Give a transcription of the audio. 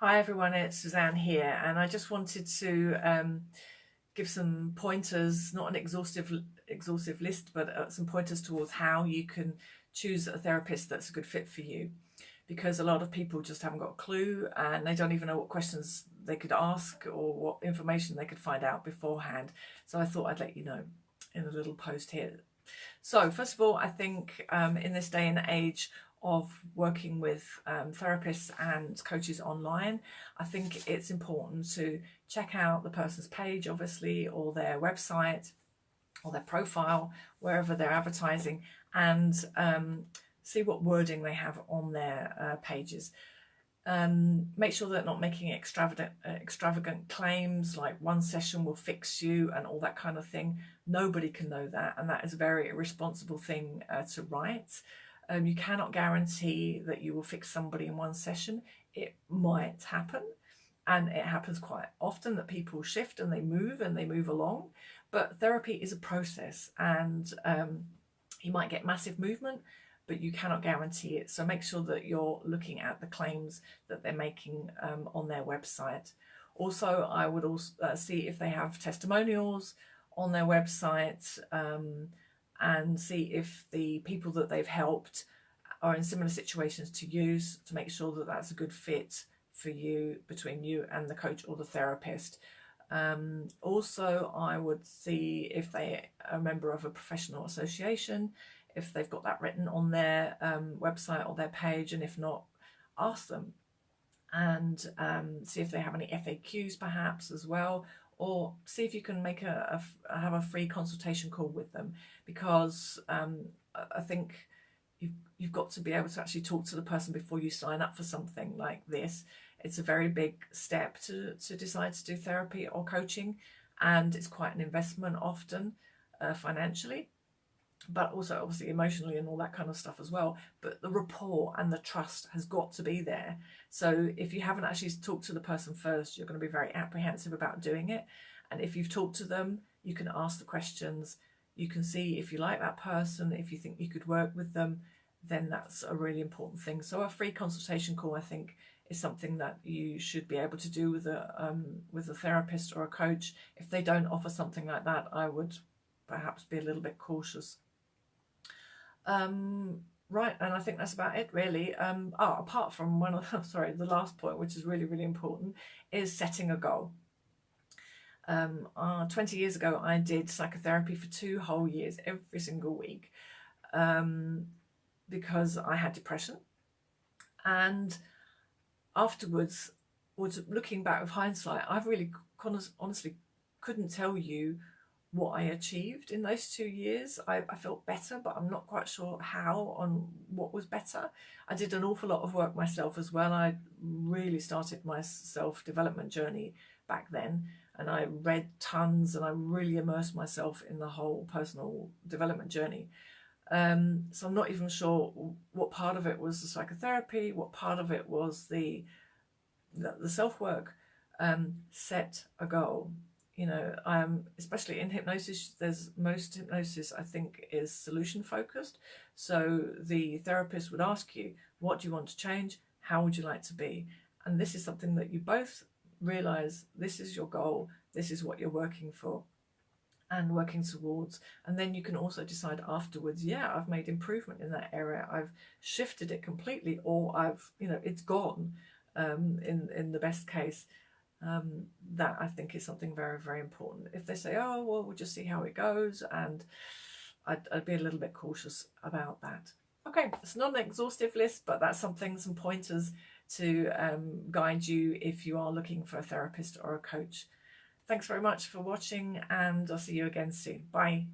Hi everyone, it's Suzanne here, and I just wanted to give some pointers, not an exhaustive list, but some pointers towards how you can choose a therapist that's a good fit for you. Because a lot of people just haven't got a clue, and they don't even know what questions they could ask or what information they could find out beforehand. So I thought I'd let you know in a little post here. So first of all, I think in this day and age of working with therapists and coaches online, I think it's important to check out the person's page, obviously, or their website or their profile, wherever they're advertising, and see what wording they have on their pages. Make sure they're not making extravagant claims like one session will fix you and all that kind of thing. Nobody can know that, and that is a very irresponsible thing to write. You cannot guarantee that you will fix somebody in one session. It might happen, and it happens quite often that people shift and they move along, but therapy is a process, and you might get massive movement, but you cannot guarantee it. So make sure that you're looking at the claims that they're making on their website. Also, I would also see if they have testimonials on their website, and see if the people that they've helped are in similar situations to you, to make sure that that's a good fit for you, between you and the coach or the therapist. Also, I would see if they are a member of a professional association, if they've got that written on their website or their page, and if not, ask them, and see if they have any FAQs perhaps as well, or see if you can make have a free consultation call with them, because I think you've got to be able to actually talk to the person before you sign up for something like this. It's a very big step to decide to do therapy or coaching, and it's quite an investment often, financially, but also obviously emotionally and all that kind of stuff as well. But the rapport and the trust has got to be there. So if you haven't actually talked to the person first, you're going to be very apprehensive about doing it. And if you've talked to them, you can ask the questions. You can see if you like that person, if you think you could work with them, then that's a really important thing. So a free consultation call, I think, is something that you should be able to do with a therapist or a coach. If they don't offer something like that, I would perhaps be a little bit cautious. Right, and I think that's about it really. Apart from the last point, which is really, really important, is setting a goal. 20 years ago, I did psychotherapy for 2 whole years, every single week, because I had depression. And afterwards, looking back with hindsight, I really honestly couldn't tell you what I achieved in those 2 years. I felt better, but I'm not quite sure how, on what was better. I did an awful lot of work myself as well. I really started my self-development journey back then, and I read tons, and I really immersed myself in the whole personal development journey. So I'm not even sure what part of it was the psychotherapy, what part of it was the self-work. Set a goal. You know, especially in hypnosis, most hypnosis, I think, is solution focused. So the therapist would ask you, what do you want to change? How would you like to be? And this is something that you both realize, this is your goal, this is what you're working for and working towards. And then you can also decide afterwards, yeah, I've made improvement in that area, I've shifted it completely, or it's gone, in the best case. That I think is something very, very important. If they say, oh, well, we'll just see how it goes, and I'd be a little bit cautious about that. Okay, it's not an exhaustive list, but that's some pointers to guide you if you are looking for a therapist or a coach. Thanks very much for watching, and I'll see you again soon. Bye.